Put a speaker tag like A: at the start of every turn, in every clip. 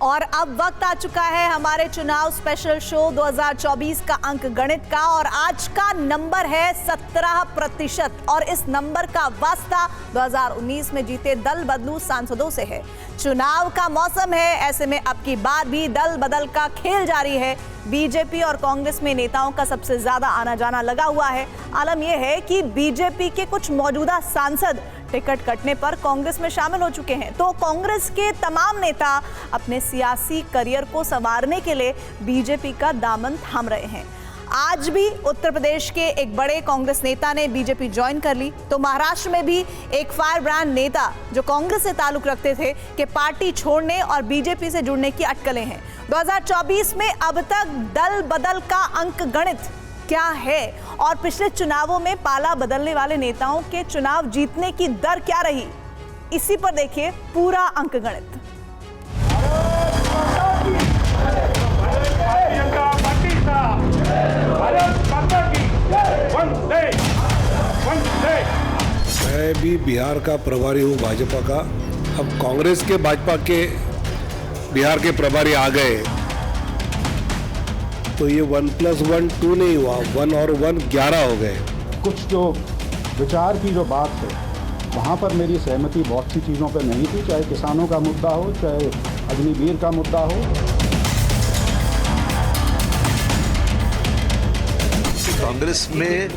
A: और अब वक्त आ चुका है हमारे चुनाव स्पेशल शो 2024 का अंक गणित का। और आज का नंबर है 17% और इस नंबर का वास्ता 2019 में जीते दल बदलू सांसदों से है। चुनाव का मौसम है, ऐसे में अब की बार भी दल बदल का खेल जारी है। बीजेपी और कांग्रेस में नेताओं का सबसे ज्यादा आना जाना लगा हुआ है। आलम यह है कि बीजेपी के कुछ मौजूदा सांसद टिकट कटने पर कांग्रेस में शामिल हो चुके हैं, तो कांग्रेस के तमाम नेता अपने सियासी करियर को संवारने के लिए बीजेपी का दामन थाम रहे हैं। आज भी उत्तर प्रदेश के एक बड़े कांग्रेस नेता ने बीजेपी ज्वाइन कर ली, तो महाराष्ट्र में भी एक फायर ब्रांड नेता जो कांग्रेस से ताल्लुक रखते थे कि पार्टी छोड़ने और बीजेपी से जुड़ने की अटकलें हैं। 2024 में अब तक दल बदल का अंक गणित क्या है और पिछले चुनावों में पाला बदलने वाले नेताओं के चुनाव जीतने की दर क्या रही, इसी पर देखिए पूरा अंक गणित।
B: मैं भी बिहार का प्रभारी हूँ भाजपा का। अब कांग्रेस के भाजपा के बिहार के प्रभारी आ गए तो ये 1+1 2 नहीं हुआ, 1 और 1 11 हो गए।
C: कुछ जो विचार की जो बात है वहाँ पर मेरी सहमति बहुत सी चीज़ों पर नहीं थी, चाहे किसानों का मुद्दा हो, चाहे अग्निवीर का मुद्दा हो।
D: कांग्रेस में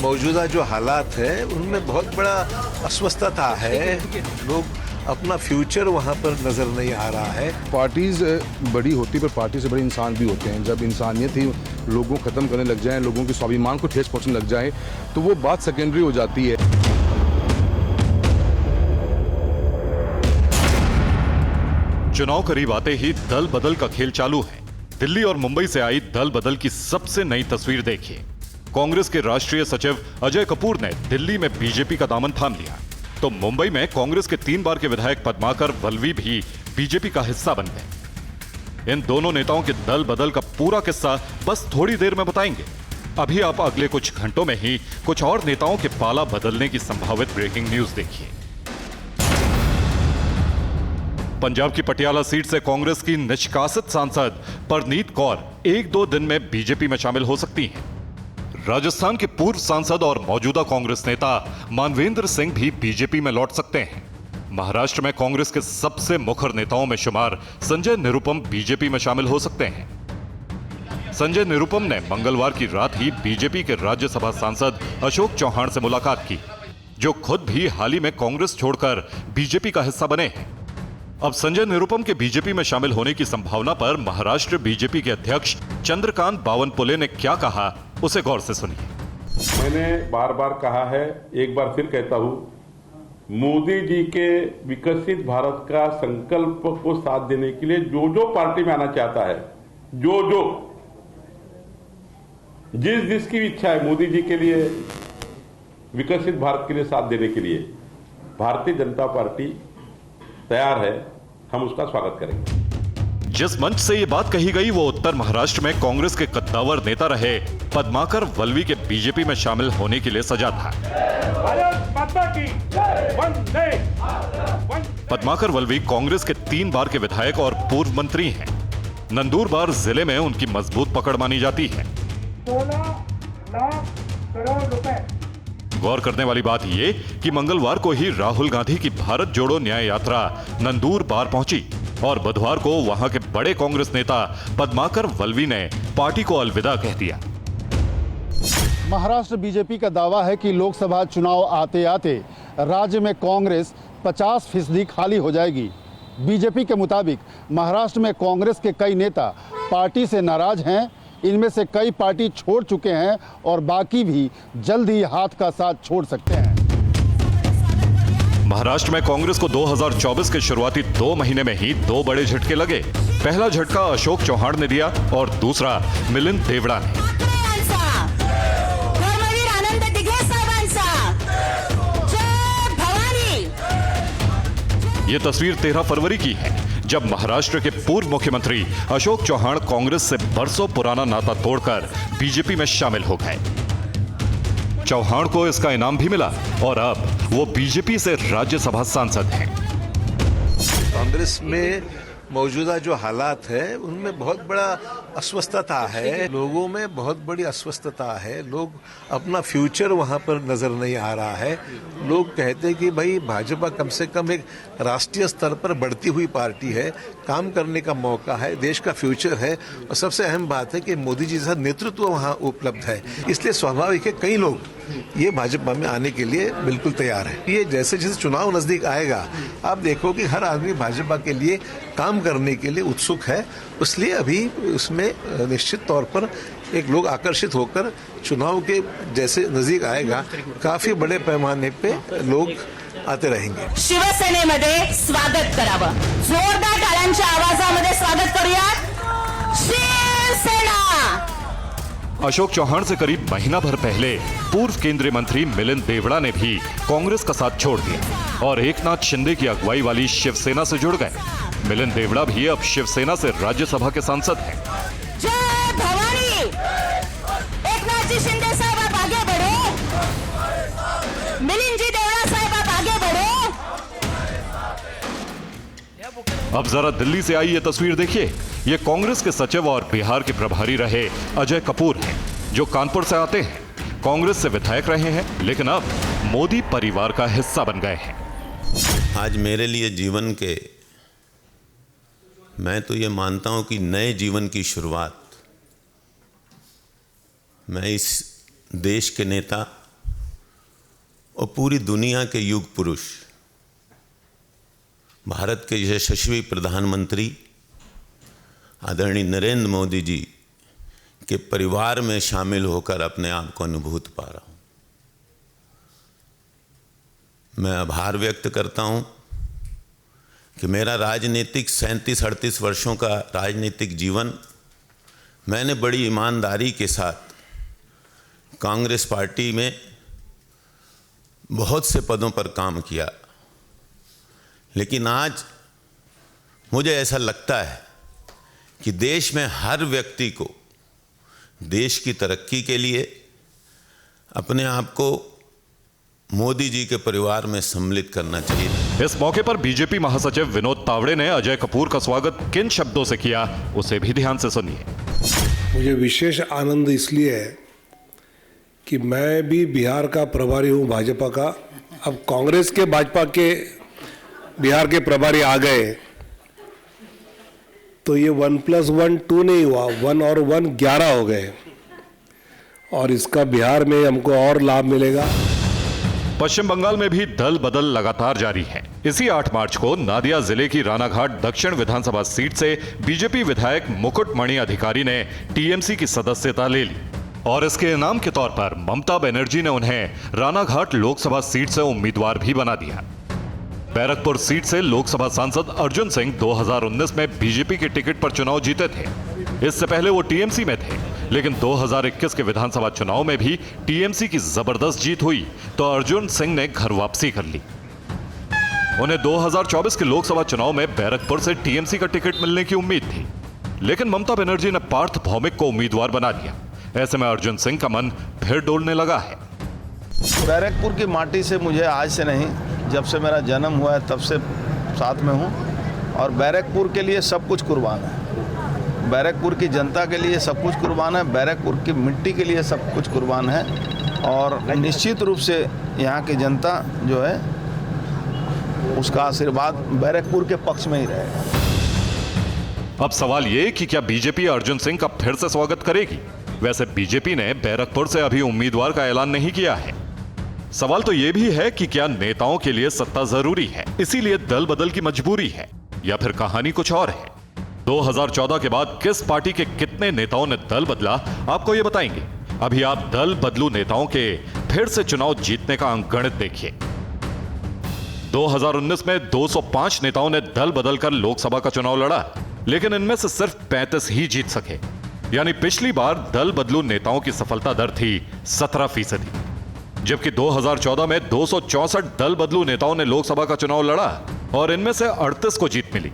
D: मौजूदा जो हालात है उनमें बहुत बड़ा अस्वस्थता है। लोग अपना फ्यूचर वहाँ पर नजर नहीं आ रहा है।
E: पार्टीज बड़ी होती पर पार्टी से बड़े इंसान भी होते हैं। जब इंसानियत ही लोगों को खत्म करने लग जाए, लोगों के स्वाभिमान को ठेस पहुंचने लग जाए, तो वो बात सेकेंडरी हो जाती है।
F: चुनाव करीब आते ही दल बदल का खेल चालू है। दिल्ली और मुंबई से आई दल बदल की सबसे नई तस्वीर देखिए। कांग्रेस के राष्ट्रीय सचिव अजय कपूर ने दिल्ली में बीजेपी का दामन थाम लिया, तो मुंबई में कांग्रेस के 3 बार के विधायक पद्माकर वल्वी भी बीजेपी का हिस्सा बन गए। इन दोनों नेताओं के दल बदल का पूरा किस्सा बस थोड़ी देर में बताएंगे। अभी आप अगले कुछ घंटों में ही कुछ और नेताओं के पाला बदलने की संभावित ब्रेकिंग न्यूज देखिए। पंजाब की पटियाला सीट से कांग्रेस की निष्कासित सांसद परनीत कौर 1-2 दिन में बीजेपी में शामिल हो सकती हैं। राजस्थान के पूर्व सांसद और मौजूदा कांग्रेस नेता मानवेंद्र सिंह भी बीजेपी में लौट सकते हैं। महाराष्ट्र में कांग्रेस के सबसे मुखर नेताओं में शुमार संजय निरुपम बीजेपी में शामिल हो सकते हैं। संजय निरुपम ने मंगलवार की रात ही बीजेपी के राज्यसभा सांसद अशोक चौहान से मुलाकात की, जो खुद भी हाल ही में कांग्रेस छोड़कर बीजेपी का हिस्सा बने हैं। अब संजय निरुपम के बीजेपी में शामिल होने की संभावना पर महाराष्ट्र बीजेपी के अध्यक्ष चंद्रकांत बावनकुले ने क्या कहा, उसे गौर से सुनिए।
G: मैंने बार बार कहा है, एक बार फिर कहता हूं, मोदी जी के विकसित भारत का संकल्प को साथ देने के लिए जो जो पार्टी में आना चाहता है, जिसकी इच्छा है मोदी जी के लिए विकसित भारत के लिए साथ देने के लिए, भारतीय जनता पार्टी तैयार है। हम उसका स्वागत करेंगे।
F: जिस मंच से ये बात कही गई वो उत्तर महाराष्ट्र में कांग्रेस के कद्दावर नेता रहे पद्माकर वल्वी के बीजेपी में शामिल होने के लिए सजा था। पद्माकर वल्वी कांग्रेस के 3 बार के विधायक और पूर्व मंत्री हैं। नंदुरबार जिले में उनकी मजबूत पकड़ मानी जाती है।
H: 16 लाख करोड़ रुपए।
F: गौर करने वाली बात ये कि मंगलवार को ही राहुल गांधी की भारत जोड़ो न्याय यात्रा नंदुरबार पहुंची और बुधवार को वहां के बड़े कांग्रेस नेता पद्माकर वल्वी ने पार्टी को अलविदा कह दिया।
C: महाराष्ट्र बीजेपी का दावा है कि लोकसभा चुनाव आते आते राज्य में कांग्रेस 50% खाली हो जाएगी। बीजेपी के मुताबिक महाराष्ट्र में कांग्रेस के कई नेता पार्टी से नाराज हैं। इनमें से कई पार्टी छोड़ चुके हैं और बाकी भी जल्द ही हाथ का साथ छोड़ सकते हैं।
F: महाराष्ट्र में कांग्रेस को 2024 के शुरुआती 2 महीने में ही 2 बड़े झटके लगे। पहला झटका अशोक चौहान ने दिया और दूसरा मिलिंद देवड़ा ने। यह तस्वीर 13 फरवरी की है, जब महाराष्ट्र के पूर्व मुख्यमंत्री अशोक चौहान कांग्रेस से बरसों पुराना नाता तोड़कर बीजेपी में शामिल हो गए। चौहान को इसका इनाम भी मिला और अब वो बीजेपी से राज्यसभा सांसद हैं।
D: कांग्रेस में मौजूदा जो हालात है उनमें बहुत बड़ा अस्वस्थता है, लोगों में बहुत बड़ी अस्वस्थता है। लोग अपना फ्यूचर वहां पर नजर नहीं आ रहा है। लोग कहते हैं कि भाई भाजपा कम से कम एक राष्ट्रीय स्तर पर बढ़ती हुई पार्टी है, काम करने का मौका है, देश का फ्यूचर है, और सबसे अहम बात है कि मोदी जी जैसा नेतृत्व वहां उपलब्ध है। इसलिए स्वाभाविक है कई लोग ये भाजपा में आने के लिए बिल्कुल तैयार है। ये जैसे जैसे चुनाव नजदीक आएगा आप देखो कि हर आदमी भाजपा के लिए काम करने के लिए उत्सुक है। इसलिए अभी उसमें निश्चित तौर पर एक लोग आकर्षित होकर चुनाव के जैसे नजदीक आएगा काफी बड़े पैमाने पे लोग आते रहेंगे।
I: शिवसेनेमध्ये स्वागत करावं, जोरदार टाळ्यांच्या आवाजामध्ये स्वागत करूयात शिवसेना।
F: अशोक चौहान से करीब महीना भर पहले पूर्व केंद्रीय मंत्री मिलिंद देवड़ा ने भी कांग्रेस का साथ छोड़ दिया और एकनाथ शिंदे की अगुवाई वाली शिवसेना से जुड़ गए। मिलिंद देवड़ा भी अब शिवसेना से राज्यसभा के सांसद हैं।
I: जय भवानी, एकनाथ जी शिंदे साहब आप आगे बढ़ो, मिलिंद जी देवड़ा साहब आप आगे बढ़ो।
F: अब जरा दिल्ली से आई ये तस्वीर देखिए। ये कांग्रेस के सचिव और बिहार के प्रभारी रहे अजय कपूर हैं, जो कानपुर से आते हैं, कांग्रेस से विधायक रहे हैं, लेकिन अब मोदी परिवार का हिस्सा बन गए हैं।
J: आज मेरे लिए जीवन के, मैं तो ये मानता हूं कि नए जीवन की शुरुआत, मैं इस देश के नेता और पूरी दुनिया के युग पुरुष, भारत के यशस्वी प्रधानमंत्री आदरणीय नरेंद्र मोदी जी के परिवार में शामिल होकर अपने आप को अनुभूत पा रहा हूं। मैं आभार व्यक्त करता हूं कि मेरा राजनीतिक 37-38 वर्षों का राजनीतिक जीवन मैंने बड़ी ईमानदारी के साथ कांग्रेस पार्टी में बहुत से पदों पर काम किया, लेकिन आज मुझे ऐसा लगता है कि देश में हर व्यक्ति को देश की तरक्की के लिए अपने आप को मोदी जी के परिवार में सम्मिलित करना चाहिए।
F: इस मौके पर बीजेपी महासचिव विनोद तावड़े ने अजय कपूर का स्वागत किन शब्दों से किया, उसे भी ध्यान से सुनिए।
B: मुझे विशेष आनंद इसलिए है कि मैं भी बिहार का प्रभारी हूं भाजपा का। अब कांग्रेस के भाजपा के बिहार के प्रभारी आ गए तो ये 1+1 2 नहीं हुआ, 1 और 1 11 हो गए, और इसका बिहार में हमको और लाभ मिलेगा।
F: पश्चिम बंगाल में भी दल बदल लगातार जारी है। इसी 8 मार्च को नादिया जिले की रानाघाट दक्षिण विधानसभा सीट से बीजेपी विधायक मुकुटमणि अधिकारी ने टीएमसी की सदस्यता ले ली और इसके इनाम के तौर पर ममता बनर्जी ने उन्हें रानाघाट लोकसभा सीट से उम्मीदवार भी बना दिया। बैरकपुर सीट से लोकसभा सांसद अर्जुन सिंह 2019 में बीजेपी के टिकट पर चुनाव जीते थे। इससे पहले वो टीएमसी में थे, लेकिन 2021 के विधानसभा चुनाव में भी टीएमसी की जबरदस्त जीत हुई तो अर्जुन सिंह ने घर वापसी कर ली। उन्हें 2024 के लोकसभा चुनाव में बैरकपुर से टीएमसी का टिकट मिलने की उम्मीद थी, लेकिन ममता बनर्जी ने पार्थ भौमिक को उम्मीदवार बना दिया। ऐसे में अर्जुन सिंह का मन फिर डोलने लगा है।
K: बैरकपुर की माटी से मुझे आज से नहीं, जब से मेरा जन्म हुआ है तब से साथ में हूँ, और बैरकपुर के लिए सब कुछ कुर्बान है। बैरकपुर की जनता के लिए सब कुछ कुर्बान है, बैरकपुर की मिट्टी के लिए सब कुछ कुर्बान है, और निश्चित रूप से यहाँ की जनता जो है उसका आशीर्वाद बैरकपुर के पक्ष में ही रहेगा।
F: अब सवाल ये कि क्या बीजेपी अर्जुन सिंह का फिर से स्वागत करेगी? वैसे बीजेपी ने बैरकपुर से अभी उम्मीदवार का ऐलान नहीं किया है। सवाल तो यह भी है कि क्या नेताओं के लिए सत्ता जरूरी है, इसीलिए दल बदल की मजबूरी है, या फिर कहानी कुछ और है? 2014 के बाद किस पार्टी के कितने नेताओं ने दल बदला, आपको यह बताएंगे। अभी आप दल बदलू नेताओं के फिर से चुनाव जीतने का अंकगणित देखिए। 2019 में 205 नेताओं ने दल बदलकर लोकसभा का चुनाव लड़ा, लेकिन इनमें से सिर्फ 35 ही जीत सके। यानी पिछली बार दल बदलू नेताओं की सफलता दर थी 17%, जबकि 2014 में 264 दल बदलू नेताओं ने लोकसभा का चुनाव लड़ा और इनमें से 38 को जीत मिली।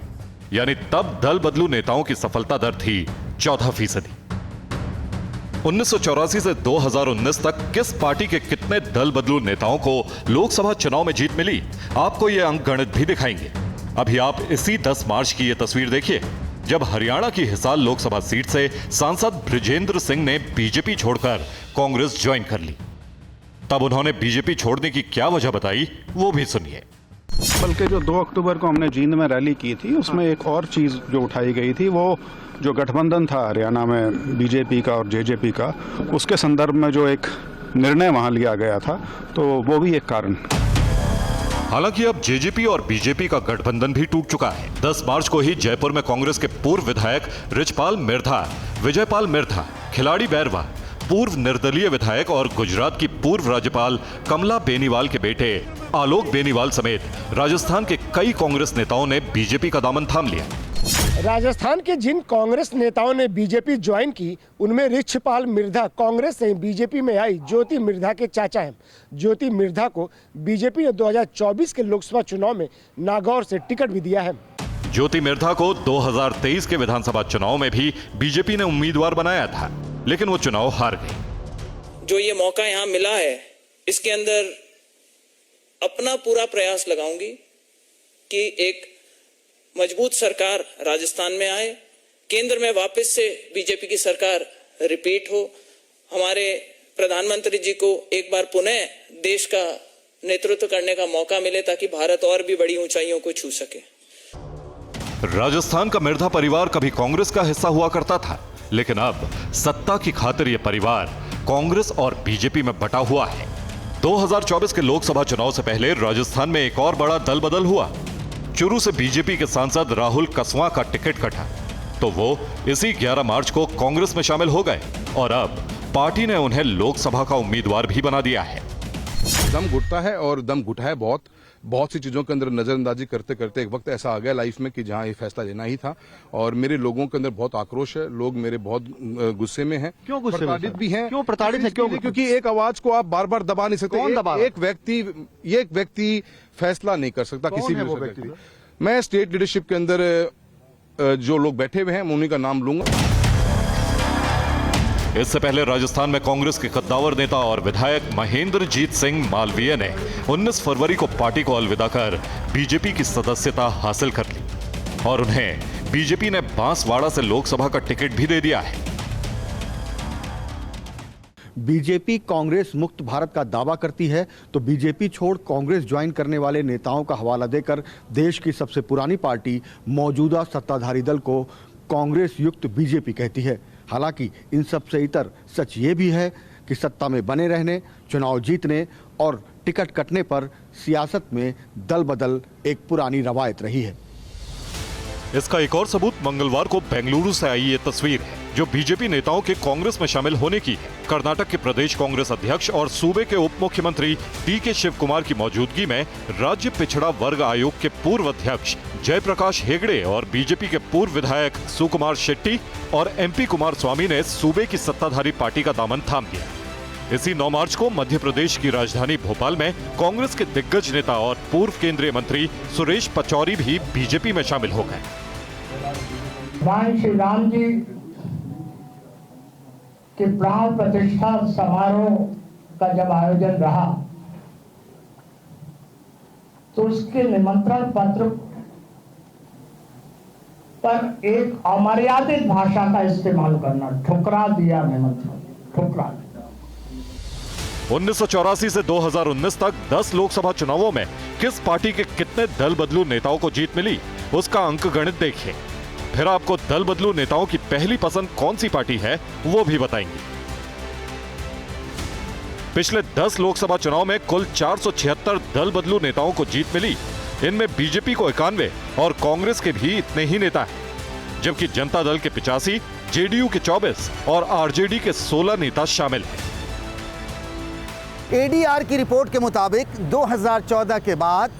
F: यानी तब दल बदलू नेताओं की सफलता दर थी 14%। 1984 से 2019 तक किस पार्टी के कितने दल बदलू नेताओं को लोकसभा चुनाव में जीत मिली, आपको यह अंकगणित भी दिखाएंगे। अभी आप इसी 10 मार्च की ये तस्वीर देखिए, जब हरियाणा की हिसार लोकसभा सीट से सांसद बृजेंद्र सिंह ने बीजेपी छोड़कर कांग्रेस ज्वाइन कर ली। तब उन्होंने बीजेपी छोड़ने की क्या वजह बताई, वो भी सुनिए।
L: बल्कि जो 2 अक्टूबर को हमने जींद में रैली की थी, उसमें एक और चीज जो उठाई गई थी, वो जो गठबंधन था हरियाणा में बीजेपी का और जेजेपी का, उसके संदर्भ में जो एक निर्णय वहां लिया गया था, तो वो भी एक कारण।
F: हालांकि अब जेजेपी और बीजेपी का गठबंधन भी टूट चुका है। 10 मार्च को ही जयपुर में कांग्रेस के पूर्व विधायक रिचपाल मिर्धा, विजयपाल मिर्धा, खिलाड़ी बैरवा, पूर्व निर्दलीय विधायक और गुजरात की पूर्व राज्यपाल कमला बेनीवाल के बेटे आलोक बेनीवाल समेत राजस्थान के कई कांग्रेस नेताओं ने बीजेपी का दामन थाम लिया।
H: राजस्थान के जिन कांग्रेस नेताओं ने बीजेपी ज्वाइन की, उनमें रिछपाल मिर्धा कांग्रेस से बीजेपी में आई ज्योति मिर्धा के चाचा हैं। ज्योति मिर्धा को बीजेपी ने 2024 के लोकसभा चुनाव में नागौर से टिकट भी दिया है।
F: ज्योति मिर्धा को 2023 के विधानसभा चुनाव में भी बीजेपी ने उम्मीदवार बनाया था, लेकिन वो चुनाव हार गई।
M: जो ये मौका यहाँ मिला है, इसके अंदर अपना पूरा प्रयास लगाऊंगी कि एक मजबूत सरकार राजस्थान में आए, केंद्र में वापस से बीजेपी की सरकार रिपीट हो, हमारे प्रधानमंत्री जी को एक बार पुनः देश का नेतृत्व करने का मौका मिले, ताकि भारत और भी बड़ी ऊंचाइयों को छू सके।
F: राजस्थान का मिर्धा परिवार कभी कांग्रेस का हिस्सा हुआ करता था, लेकिन अब सत्ता की खातिर यह परिवार कांग्रेस और बीजेपी में बटा हुआ है। 2024 के लोकसभा चुनाव से पहले राजस्थान में एक और बड़ा दल बदल हुआ। चुरू से बीजेपी के सांसद राहुल कसवां का टिकट कटा, तो वो इसी 11 मार्च को कांग्रेस में शामिल हो गए और अब पार्टी ने उन्हें लोकसभा का उम्मीदवार भी बना दिया है।
E: दम घुटता है और दम घुटा है बहुत सी चीजों के अंदर नजरअंदाजी करते करते एक वक्त ऐसा आ गया लाइफ में कि जहां ये फैसला लेना ही था, और मेरे लोगों के अंदर बहुत आक्रोश है, लोग मेरे बहुत गुस्से में हैं।
C: क्यों गुस्से में?
E: प्रताड़ित भी हैं।
C: क्यों प्रताड़ित है? क्यों?
E: क्योंकि एक आवाज को आप बार बार दबा नहीं सकते।
C: कौन दबा?
E: एक व्यक्ति फैसला नहीं कर सकता किसी भी व्यक्ति। मैं स्टेट लीडरशिप के अंदर जो लोग बैठे हुए हैं, मैं उन्हीं का नाम लूंगा।
F: इससे पहले राजस्थान में कांग्रेस के कद्दावर नेता और विधायक महेंद्रजीत सिंह मालवीय ने 19 फरवरी को पार्टी को अलविदा कर बीजेपी की सदस्यता हासिल कर ली और उन्हें बीजेपी ने बांसवाड़ा से लोकसभा का टिकट भी दे दिया है।
C: बीजेपी कांग्रेस मुक्त भारत का दावा करती है, तो बीजेपी छोड़ कांग्रेस ज्वाइन करने वाले नेताओं का हवाला देकर देश की सबसे पुरानी पार्टी मौजूदा सत्ताधारी दल को कांग्रेस युक्त बीजेपी कहती है। हालांकि इन सब से इतर सच ये भी है कि सत्ता में बने रहने, चुनाव जीतने और टिकट कटने पर सियासत में दल बदल एक पुरानी रवायत रही है।
F: इसका एक और सबूत मंगलवार को बेंगलुरु से आई ये तस्वीर है, जो बीजेपी नेताओं के कांग्रेस में शामिल होने की है। कर्नाटक के प्रदेश कांग्रेस अध्यक्ष और सूबे के उप मुख्यमंत्री डीके शिव कुमार की मौजूदगी में राज्य पिछड़ा वर्ग आयोग के पूर्व अध्यक्ष जयप्रकाश हेगड़े और बीजेपी के पूर्व विधायक सुकुमार शेट्टी और एमपी कुमार स्वामी ने सूबे की सत्ताधारी पार्टी का दामन थाम लिया। इसी 9 मार्च को मध्य प्रदेश की राजधानी भोपाल में कांग्रेस के दिग्गज नेता और पूर्व केंद्रीय मंत्री सुरेश पचौरी भी बीजेपी में शामिल हो गए।
H: भगवान श्री राम जी के प्राण प्रतिष्ठा समारोह का जब आयोजन रहा, तो उसके निमंत्रण पत्र पर एक अमर्यादित भाषा का इस्तेमाल करना, ठुकरा दिया निमंत्रण, ठुकरा दिया।
F: 1984 से 2019 तक 10 लोकसभा चुनावों में किस पार्टी के कितने दल बदलू नेताओं को जीत मिली, उसका अंक गणित देखिए। फिर आपको दल बदलू नेताओं की पहली पसंद कौन सी पार्टी है, वो भी बताएंगे। पिछले 10 लोकसभा चुनाव में कुल 476 दल बदलू नेताओं को जीत मिली। इनमें बीजेपी को 91 और कांग्रेस के भी इतने ही नेता हैं, जबकि जनता दल के 85, जेडीयू के 24 और आरजेडी के 16 नेता शामिल हैं।
N: एडीआर की रिपोर्ट के मुताबिक 2014 के बाद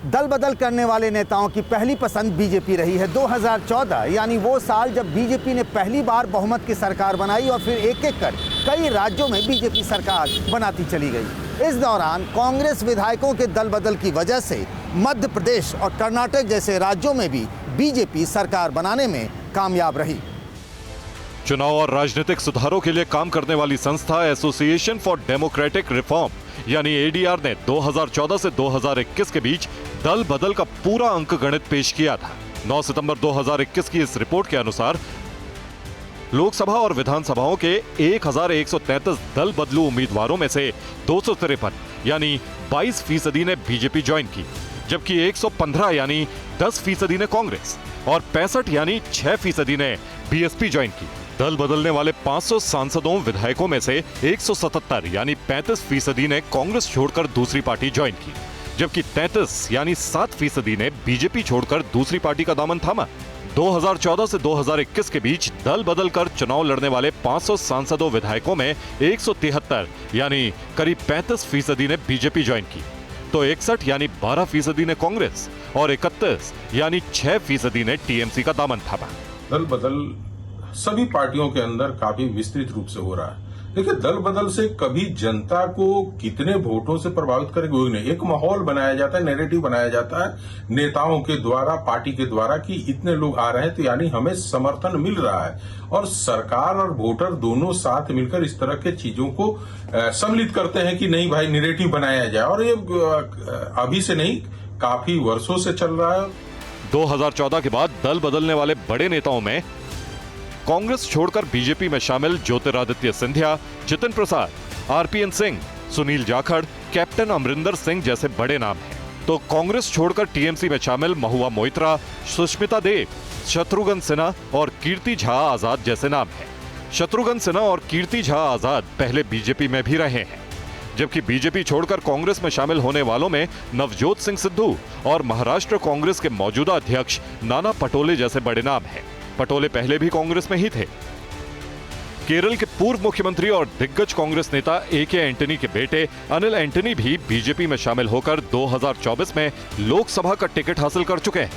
N: दल बदल करने वाले नेताओं की पहली पसंद बीजेपी रही है। 2014 यानी वो साल जब बीजेपी ने पहली बार बहुमत की सरकार बनाई और फिर एक एक कर कई राज्यों में बीजेपी सरकार बनाती चली गई। इस दौरान कांग्रेस विधायकों के दल बदल की वजह से मध्य प्रदेश और कर्नाटक जैसे राज्यों में भी बीजेपी सरकार बनाने में कामयाब रही।
F: चुनाव और राजनीतिक सुधारों के लिए काम करने वाली संस्था एसोसिएशन फॉर डेमोक्रेटिक रिफॉर्म यानी एडीआर ने 2014 से 2021 के बीच दल बदल का पूरा अंक गणित पेश किया था। 9 सितंबर 2021 की इस रिपोर्ट के अनुसार लोकसभा और विधानसभाओं के 1133 दल बदलू उम्मीदवारों में से 253 यानी 22% ने बीजेपी ज्वाइन की, जबकि 115 यानी 10% ने कांग्रेस और 65 यानी 6% ने बीएसपी ज्वाइन की। दल बदलने वाले 500 सांसदों विधायकों में से 177 यानी 35% ने कांग्रेस छोड़कर दूसरी पार्टी ज्वाइन की, जबकि 33 यानी 7% ने बीजेपी छोड़कर दूसरी पार्टी का दामन थामा। 2014 से 2021 के बीच दल बदल कर चुनाव लड़ने वाले 500 सांसदों विधायकों में 173 यानी करीब 35% ने बीजेपी ज्वाइन की, तो 61 यानी 12% ने कांग्रेस और 31 यानी 6% ने टीएमसी का दामन थामा।
O: दल बदल सभी पार्टियों के अंदर काफी विस्तृत रूप से हो रहा है। देखिए, दल बदल से कभी जनता को कितने वोटों से प्रभावित करेगा वो नहीं। एक माहौल बनाया जाता है, नैरेटिव बनाया जाता है नेताओं के द्वारा, पार्टी के द्वारा कि इतने लोग आ रहे हैं तो यानी हमें समर्थन मिल रहा है, और सरकार और वोटर दोनों साथ मिलकर इस तरह के चीजों को सम्मिलित करते हैं कि नहीं भाई नैरेटिव बनाया जाए, और ये अभी से नहीं काफी वर्षों से चल रहा है।
F: 2014 के बाद दल बदलने वाले बड़े नेताओं में कांग्रेस छोड़कर बीजेपी में शामिल ज्योतिरादित्य सिंधिया, जितिन प्रसाद, आरपीएन सिंह, सुनील जाखड़, कैप्टन अमरिंदर सिंह जैसे बड़े नाम हैं। तो कांग्रेस छोड़कर टीएमसी में शामिल महुआ मोइत्रा, सुष्मिता देव, शत्रुघ्न सिन्हा और कीर्ति झा आजाद जैसे नाम हैं। शत्रुघ्न सिन्हा और कीर्ति झा आजाद पहले बीजेपी में भी रहे हैं, जबकि बीजेपी छोड़कर कांग्रेस में शामिल होने वालों में नवजोत सिंह सिद्धू और महाराष्ट्र कांग्रेस के मौजूदा अध्यक्ष नाना पटोले जैसे बड़े नाम हैं। पटोले पहले भी कांग्रेस में ही थे। केरल के पूर्व मुख्यमंत्री और दिग्गज कांग्रेस नेता ए.के. एंटनी के बेटे अनिल एंटनी भी बीजेपी में शामिल होकर 2024 में लोकसभा का टिकट हासिल कर चुके हैं।